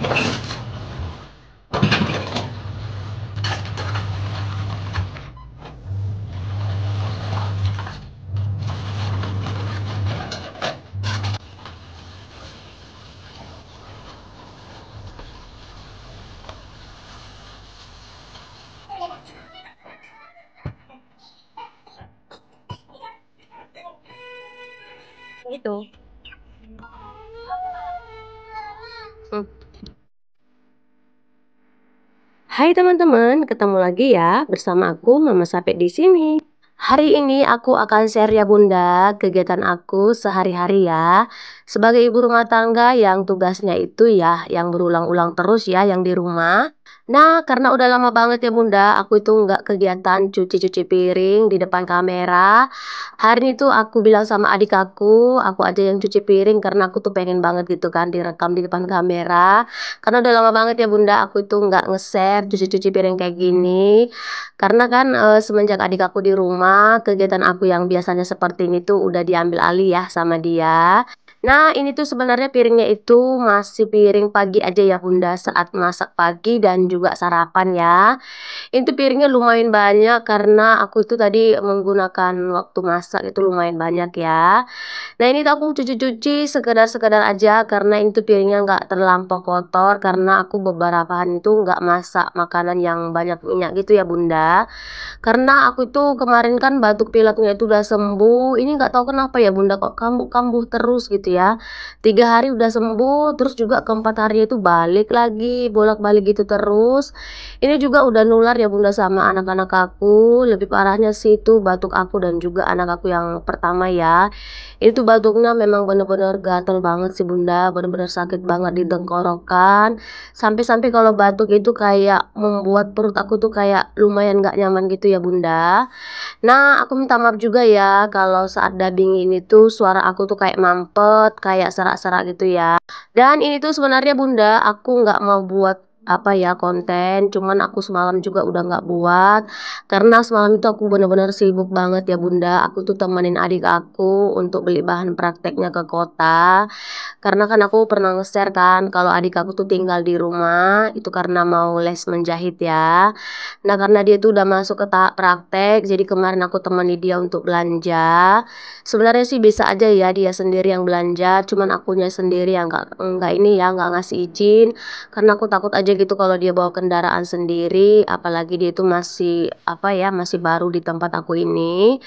Gitu. Hmm. Hai teman-teman, ketemu lagi ya bersama aku Mama Sapi di sini. Hari ini aku akan share ya Bunda kegiatan aku sehari-hari ya. Sebagai ibu rumah tangga yang tugasnya itu ya yang berulang-ulang terus ya yang di rumah. Nah, karena udah lama banget ya Bunda, aku itu nggak kegiatan cuci-cuci piring di depan kamera. Hari ini tuh aku bilang sama adik aku aja yang cuci piring karena aku tuh pengen banget gitu kan direkam di depan kamera. Karena udah lama banget ya Bunda, aku itu nggak nge-share cuci-cuci piring kayak gini. Karena kan semenjak adik aku di rumah, kegiatan aku yang biasanya seperti ini tuh udah diambil alih ya sama dia. Nah, ini tuh sebenarnya piringnya itu masih piring pagi aja ya Bunda, saat masak pagi dan juga sarapan ya. Itu piringnya lumayan banyak karena aku itu tadi menggunakan waktu masak itu lumayan banyak ya. Nah ini tuh aku cuci-cuci sekedar-sekedar aja karena itu piringnya nggak terlampau kotor karena aku beberapa hari itu nggak masak makanan yang banyak minyak gitu ya Bunda. Karena aku itu kemarin kan batuk pileknya itu udah sembuh. Ini nggak tahu kenapa ya Bunda kok kambuh-kambuh terus gitu ya. 3 hari udah sembuh, terus juga keempat hari itu balik lagi, bolak-balik gitu terus. Ini juga udah nular ya Bunda sama anak-anak aku. Lebih parahnya sih itu batuk aku dan juga anak aku yang pertama ya. Itu batuknya memang bener-bener gatel banget sih Bunda, bener-bener sakit banget di tenggorokan. Sampai-sampai kalau batuk itu kayak membuat perut aku tuh kayak lumayan nggak nyaman gitu ya Bunda. Nah, aku minta maaf juga ya kalau saat dubbing ini tuh suara aku tuh kayak mampet, kayak serak-serak gitu ya. Dan ini tuh sebenarnya Bunda, aku nggak mau buat apa ya konten, cuman aku semalam juga udah nggak buat karena semalam itu aku bener-bener sibuk banget ya Bunda. Aku tuh temenin adik aku untuk beli bahan prakteknya ke kota. Karena kan aku pernah nge-share kan kalau adik aku tuh tinggal di rumah itu karena mau les menjahit ya. Nah, karena dia tuh udah masuk ke tahap praktek, jadi kemarin aku temani dia untuk belanja. Sebenarnya sih bisa aja ya dia sendiri yang belanja, cuman akunya sendiri yang nggak ini ya nggak ngasih izin karena aku takut aja gitu kalau dia bawa kendaraan sendiri, apalagi dia itu masih apa ya masih baru di tempat aku ini.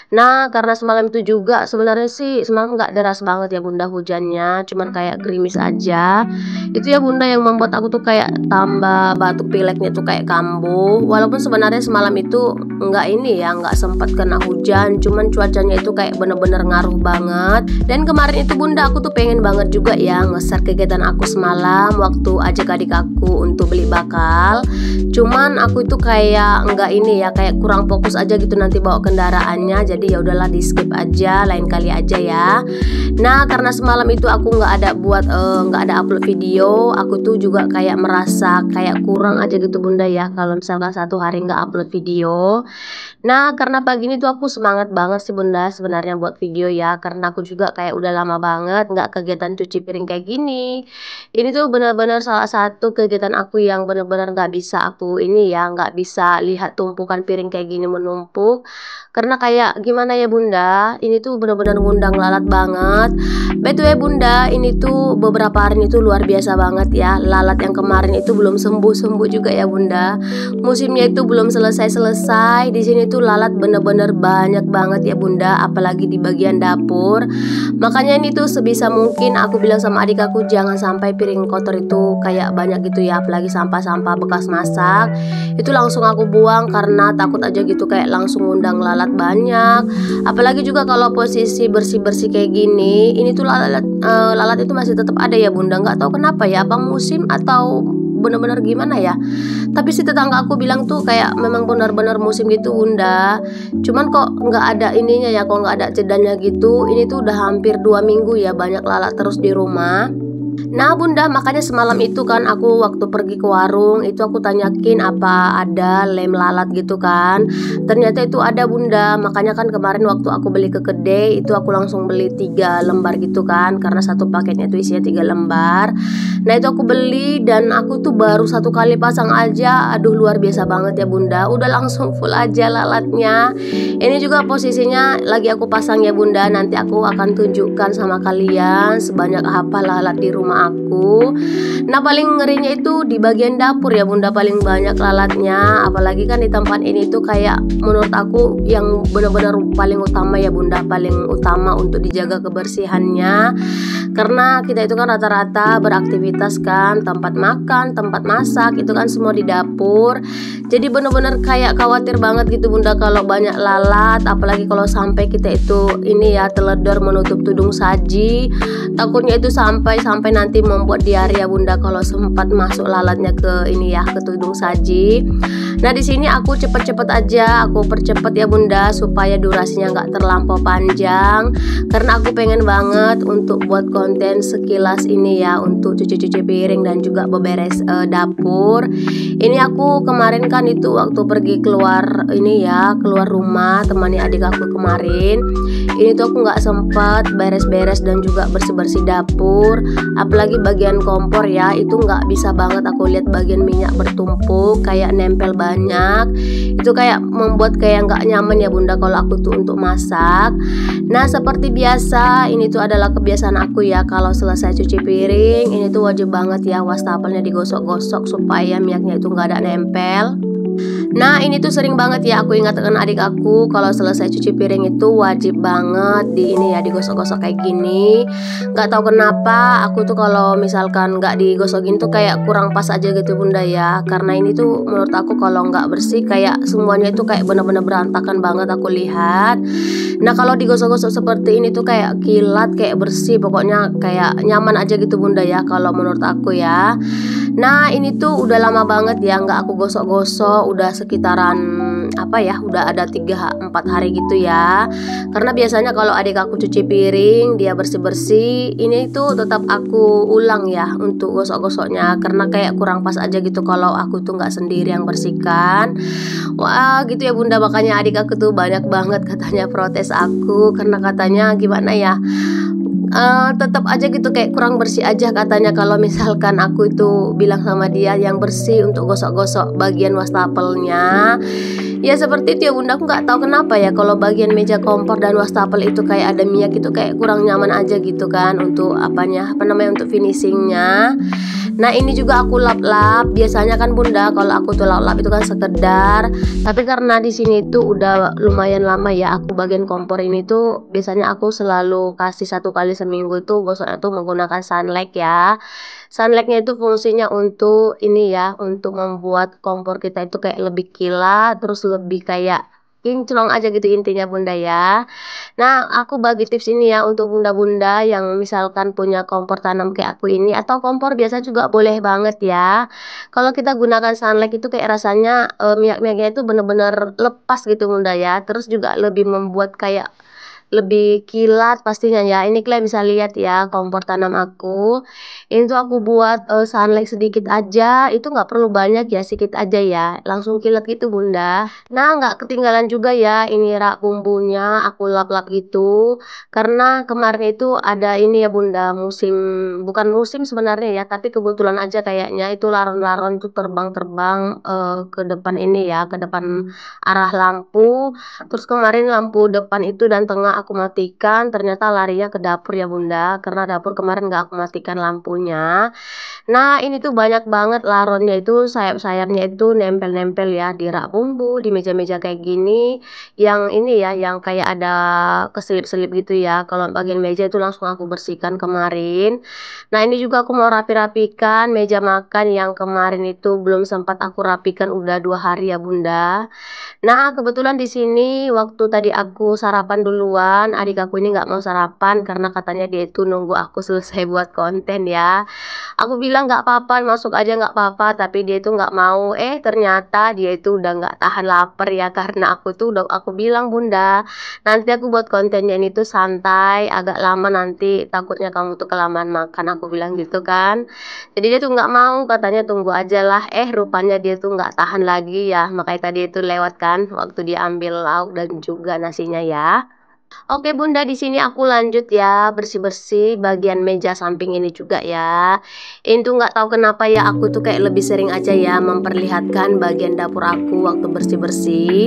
Nah, karena semalam itu juga sebenarnya sih semalam nggak deras banget ya Bunda hujannya, cuman kayak gerimis aja. Itu ya Bunda yang membuat aku tuh kayak tambah batuk pileknya tuh kayak kambuh. Walaupun sebenarnya semalam itu nggak ini ya, nggak sempat kena hujan, cuman cuacanya itu kayak bener-bener ngaruh banget. Dan kemarin itu Bunda aku tuh pengen banget juga ya nge-share kegiatan aku semalam waktu ajak adik aku untuk beli bakal. Cuman aku itu kayak nggak ini ya, kayak kurang fokus aja gitu nanti bawa kendaraannya. Jadi ya udahlah di skip aja, lain kali aja ya. Nah, karena semalam itu aku nggak ada upload video, aku tuh juga kayak merasa kayak kurang aja gitu Bunda ya kalau misalkan 1 hari nggak upload video. Nah, karena pagi ini tuh aku semangat banget sih Bunda sebenarnya buat video ya, karena aku juga kayak udah lama banget nggak kegiatan cuci piring kayak gini. Ini tuh benar-benar salah satu kegiatan aku yang benar-benar nggak bisa aku ini ya, nggak bisa lihat tumpukan piring kayak gini menumpuk. Karena kayak gimana ya Bunda, ini tuh benar-benar ngundang lalat banget. By the way Bunda, ini tuh beberapa hari ini tuh luar biasa banget ya. Lalat yang kemarin itu belum sembuh-sembuh juga ya Bunda. Musimnya itu belum selesai-selesai. Di sini tuh lalat bener-bener banyak banget ya Bunda, apalagi di bagian dapur. Makanya ini tuh sebisa mungkin aku bilang sama adik aku jangan sampai piring kotor itu kayak banyak gitu ya, apalagi sampah-sampah bekas masak. Itu langsung aku buang karena takut aja gitu kayak langsung ngundang lalat banyak. Apalagi juga kalau posisi bersih-bersih kayak gini, ini tuh lalat itu masih tetap ada ya Bunda. Nggak tahu kenapa ya, apa musim atau bener-bener gimana ya. Tapi si tetangga aku bilang tuh kayak memang benar-benar musim gitu Bunda. Cuman kok nggak ada ininya ya, kok nggak ada jedanya gitu. Ini tuh udah hampir 2 minggu ya banyak lalat terus di rumah. Nah Bunda, makanya semalam itu kan aku waktu pergi ke warung itu aku tanyakin apa ada lem lalat gitu kan. Ternyata itu ada Bunda. Makanya kan kemarin waktu aku beli ke kedai itu aku langsung beli 3 lembar gitu kan. Karena satu paketnya itu isinya 3 lembar. Nah itu aku beli dan aku tuh baru 1 kali pasang aja. Aduh luar biasa banget ya Bunda. Udah langsung full aja lalatnya. Ini juga posisinya lagi aku pasang ya Bunda. Nanti aku akan tunjukkan sama kalian sebanyak apa lalat di rumah aku. Nah paling ngerinya itu di bagian dapur ya Bunda, paling banyak lalatnya. Apalagi kan di tempat ini tuh kayak menurut aku yang benar-benar paling utama ya Bunda, paling utama untuk dijaga kebersihannya. Karena kita itu kan rata-rata beraktivitas kan, tempat makan, tempat masak itu kan semua di dapur. Jadi benar-benar kayak khawatir banget gitu Bunda kalau banyak lalat. Apalagi kalau sampai kita itu ini ya teledor menutup tudung saji. Takutnya itu sampai nanti membuat diare ya Bunda kalau sempat masuk lalatnya ke ini ya ke tudung saji. Nah di sini aku cepet-cepet aja, aku percepet ya Bunda supaya durasinya nggak terlampau panjang. Karena aku pengen banget untuk buat konten sekilas ini ya untuk cuci-cuci piring dan juga beberes dapur. Ini aku kemarin kan itu waktu pergi keluar ini ya keluar rumah temani adik aku kemarin. Ini tuh aku nggak sempet beres-beres dan juga bersih-bersih dapur. Apalagi bagian kompor ya itu nggak bisa banget aku lihat bagian minyak bertumpuk kayak nempel banyak. Itu kayak membuat kayak nggak nyaman ya Bunda kalau aku tuh untuk masak. Nah seperti biasa ini tuh adalah kebiasaan aku ya kalau selesai cuci piring ini tuh wajib banget ya wastafelnya digosok-gosok supaya minyaknya itu nggak ada nempel. Nah ini tuh sering banget ya aku ingatkan adik aku kalau selesai cuci piring itu wajib banget di ini ya digosok-gosok kayak gini. Nggak tahu kenapa aku tuh kalau misalkan nggak digosokin tuh kayak kurang pas aja gitu Bunda ya. Karena ini tuh menurut aku kalau nggak bersih kayak semuanya itu kayak bener-bener berantakan banget aku lihat. Nah kalau digosok-gosok seperti ini tuh kayak kilat kayak bersih pokoknya kayak nyaman aja gitu Bunda ya kalau menurut aku ya. Nah ini tuh udah lama banget ya nggak aku gosok-gosok, udah sekitaran apa ya udah ada 3-4 hari gitu ya. Karena biasanya kalau adik aku cuci piring dia bersih-bersih ini tuh tetap aku ulang ya untuk gosok-gosoknya. Karena kayak kurang pas aja gitu kalau aku tuh nggak sendiri yang bersihkan. Wah gitu ya Bunda, makanya adik aku tuh banyak banget katanya protes aku. Karena katanya gimana ya, tetap aja gitu kayak kurang bersih aja katanya kalau misalkan aku itu bilang sama dia yang bersih untuk gosok-gosok bagian wastafelnya. Ya seperti itu ya Bunda, aku nggak tahu kenapa ya kalau bagian meja kompor dan wastafel itu kayak ada minyak itu kayak kurang nyaman aja gitu kan untuk apa namanya untuk finishingnya. Nah ini juga aku lap-lap. Biasanya kan Bunda kalau aku tuh lap-lap itu kan sekedar. Tapi karena di sini tuh udah lumayan lama ya aku bagian kompor ini tuh biasanya aku selalu kasih 1 kali seminggu tuh gosoknya tuh menggunakan sunlight ya. Sunlightnya itu fungsinya untuk ini ya untuk membuat kompor kita itu kayak lebih kilat terus lebih kayak kinclong aja gitu intinya Bunda ya. Nah, aku bagi tips ini ya untuk bunda-bunda yang misalkan punya kompor tanam kayak aku ini atau kompor biasa juga boleh banget ya. Kalau kita gunakan sunlight itu kayak rasanya minyak-minyaknya itu bener-bener lepas gitu Bunda ya. Terus juga lebih membuat kayak lebih kilat pastinya ya. Ini kalian bisa lihat ya kompor tanam aku. Ini tuh aku buat sunlight sedikit aja. Itu nggak perlu banyak ya, sedikit aja ya. Langsung kilat gitu Bunda. Nah nggak ketinggalan juga ya ini rak bumbunya aku lap-lap gitu. Karena kemarin itu ada ini ya Bunda musim, bukan musim sebenarnya ya. Tapi kebetulan aja kayaknya itu laron-laron tuh terbang-terbang ke depan ini ya. Ke depan arah lampu. Terus kemarin lampu depan itu dan tengah aku matikan, ternyata larinya ke dapur ya Bunda, karena dapur kemarin nggak aku matikan lampunya. Nah ini tuh banyak banget laronnya itu sayap-sayapnya itu nempel-nempel ya di rak bumbu, di meja-meja kayak gini, yang ini ya, yang kayak ada keselip-selip gitu ya. Kalau bagian meja itu langsung aku bersihkan kemarin. Nah ini juga aku mau rapi-rapikan meja makan yang kemarin itu belum sempat aku rapikan udah 2 hari ya Bunda. Nah, kebetulan di sini waktu tadi aku sarapan duluan, sarapan. Adik aku ini nggak mau sarapan karena katanya dia itu nunggu aku selesai buat konten ya. Aku bilang nggak apa-apa, masuk aja nggak apa-apa, tapi dia itu nggak mau. Ternyata dia itu udah nggak tahan lapar ya, karena aku bilang, Bunda, nanti aku buat kontennya ini tuh santai, agak lama nanti, takutnya kamu tuh kelamaan makan. Aku bilang gitu kan. Jadi dia tuh nggak mau, katanya tunggu aja lah. Rupanya dia tuh nggak tahan lagi ya, makanya tadi itu lewat kan, waktu dia ambil lauk dan juga nasinya ya. Oke Bunda, di sini aku lanjut ya, bersih-bersih bagian meja samping ini juga ya. Ini tuh nggak tahu kenapa ya, aku tuh kayak lebih sering aja ya memperlihatkan bagian dapur aku waktu bersih-bersih.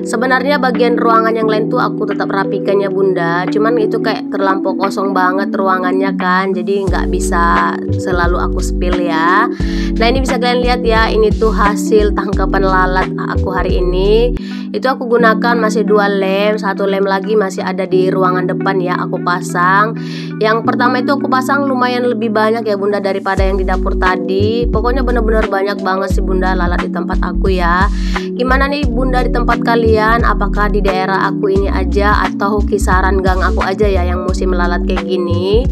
Sebenarnya bagian ruangan yang lain tuh aku tetap rapikan ya Bunda, cuman itu kayak terlampau kosong banget ruangannya kan, jadi nggak bisa selalu aku spill ya. Nah ini bisa kalian lihat ya, ini tuh hasil tangkapan lalat aku hari ini. Itu aku gunakan masih 2 lem, 1 lem lagi masih ada di ruangan depan ya, aku pasang. Yang pertama itu aku pasang lumayan lebih banyak ya Bunda daripada yang di dapur tadi. Pokoknya bener-bener banyak banget sih Bunda lalat di tempat aku ya. Gimana nih Bunda di tempat kalian? Apakah di daerah aku ini aja atau kisaran gang aku aja ya yang musim lalat kayak gini?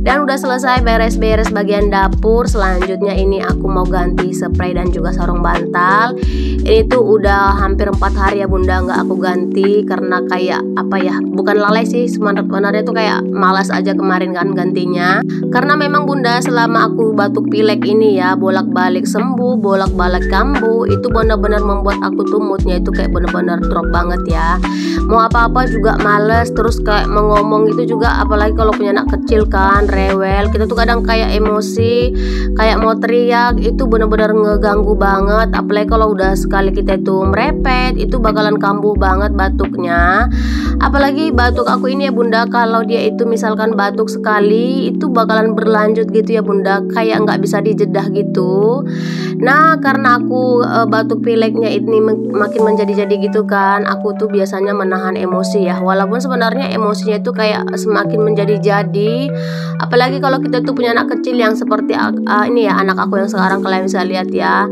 Dan udah selesai beres-beres bagian dapur. Selanjutnya ini aku mau ganti spray dan juga sarung bantal. Ini tuh udah hampir 4 hari ya Bunda nggak aku ganti, karena kayak apa ya, bukan lalai sih sebenarnya tuh, kayak malas aja kemarin kan gantinya. Karena memang Bunda selama aku batuk pilek ini ya, bolak-balik sembuh, bolak-balik kambuh, itu benar-benar membuat aku tuh moodnya itu kayak benar-benar drop banget ya. Mau apa-apa juga males, terus kayak mau ngomong itu juga, apalagi kalau punya anak kecil kan rewel, kita tuh kadang kayak emosi, kayak mau teriak, itu benar-benar ngeganggu banget. Apalagi kalau udah sekali kita itu merepet, itu bakalan kambuh banget batuknya. Apalagi batuk aku ini ya Bunda, kalau dia itu misalkan batuk sekali itu bakalan berlanjut gitu ya Bunda, kayak nggak bisa dijedah gitu. Nah karena aku batuk pileknya ini makin menjadi-jadi gitu kan, aku tuh biasanya menahan emosi ya, walaupun sebenarnya emosinya itu kayak semakin menjadi-jadi. Apalagi kalau kita tuh punya anak kecil yang seperti ini ya, anak aku yang sekarang kalian bisa lihat ya.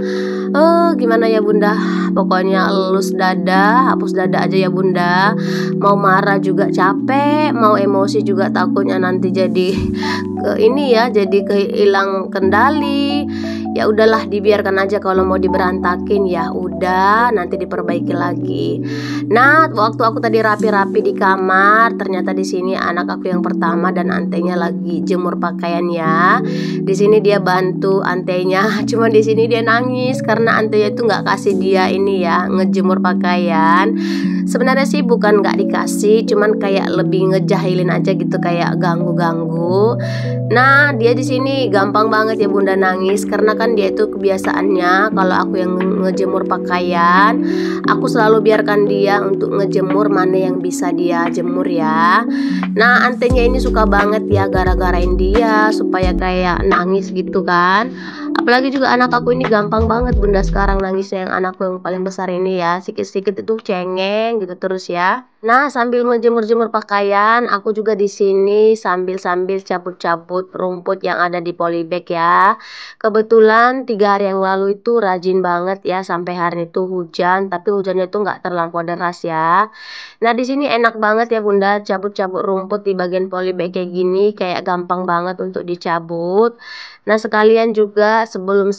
Gimana ya Bunda, pokoknya elus dada, hapus dada aja ya Bunda. Mau marah juga capek, mau emosi juga takutnya nanti jadi ini ya, jadi kehilang kendali. Ya udahlah, dibiarkan aja, kalau mau diberantakin ya udah nanti diperbaiki lagi. Nah waktu aku tadi rapi-rapi di kamar, ternyata di sini anak aku yang pertama dan antenya lagi jemur pakaian ya. Di sini dia bantu antenya, cuma di sini dia nangis karena antenya itu nggak kasih dia ini ya ngejemur pakaian. Sebenarnya sih bukan nggak dikasih, cuman kayak lebih ngejahilin aja gitu, kayak ganggu-ganggu. Nah dia di sini gampang banget ya Bunda nangis, karena kan dia itu kebiasaannya kalau aku yang ngejemur pakaian, aku selalu biarkan dia untuk ngejemur mana yang bisa dia jemur ya. Nah antenya ini suka banget ya gara-garain dia supaya kayak nangis gitu kan. Apalagi juga anak aku ini gampang banget Bunda sekarang nangisnya, yang anakku yang paling besar ini ya, sikit-sikit itu cengeng gitu terus ya. Nah sambil menjemur-jemur pakaian, aku juga di sini sambil-sambil cabut-cabut rumput yang ada di polybag ya. Kebetulan 3 hari yang lalu itu rajin banget ya, sampai hari itu hujan, tapi hujannya itu nggak terlampau deras ya. Nah di sini enak banget ya Bunda cabut-cabut rumput di bagian polybag kayak gini, kayak gampang banget untuk dicabut. Nah sekalian juga sebelum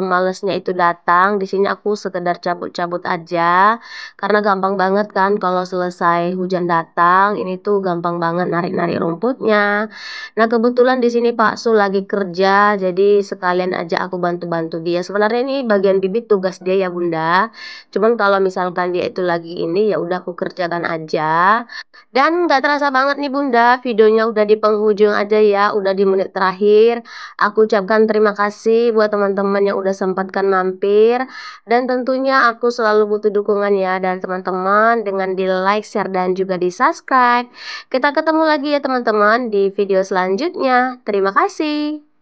malesnya itu datang, di sini aku sekedar cabut-cabut aja, karena gampang banget kan kalau selesai hujan datang, ini tuh gampang banget narik-narik rumputnya. Nah kebetulan di sini Pak Sul lagi kerja, jadi sekalian aja aku bantu-bantu dia. Sebenarnya ini bagian bibit tugas dia ya Bunda. Cuman kalau misalkan dia itu lagi ini, ya udah aku kerjakan aja. Dan nggak terasa banget nih Bunda, videonya udah di penghujung aja ya, udah di menit terakhir. Aku ucapkan terima kasih buat teman-teman yang udah sempatkan mampir. Dan tentunya aku selalu butuh dukungan ya dari teman-teman dengan di like, share, dan juga di subscribe. Kita ketemu lagi ya teman-teman di video selanjutnya. Terima kasih.